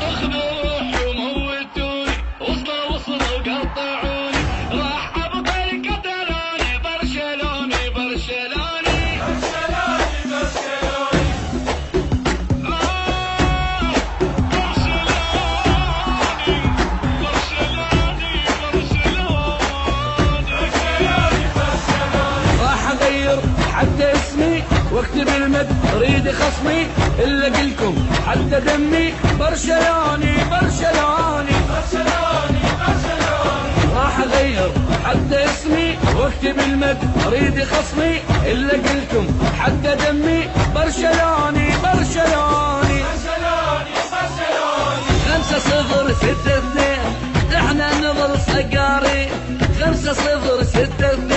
اخذوا وموتوني وصلوا وقطعوني راح ابقى الكتالوني برشلوني برشلوني برشلوني برشلوني راح اغير حتى اسمي واكتب المد اريد خصمي الا قلكم حتى دمي برشلوني برشلوني برشلوني برشلوني راح اغير حتى اسمي واكتب المد اريد خصمي الا قلكم حتى دمي برشلوني برشلوني برشلوني برشلوني 5-0-6-2 احنا نظل صقاري 5-0-6-2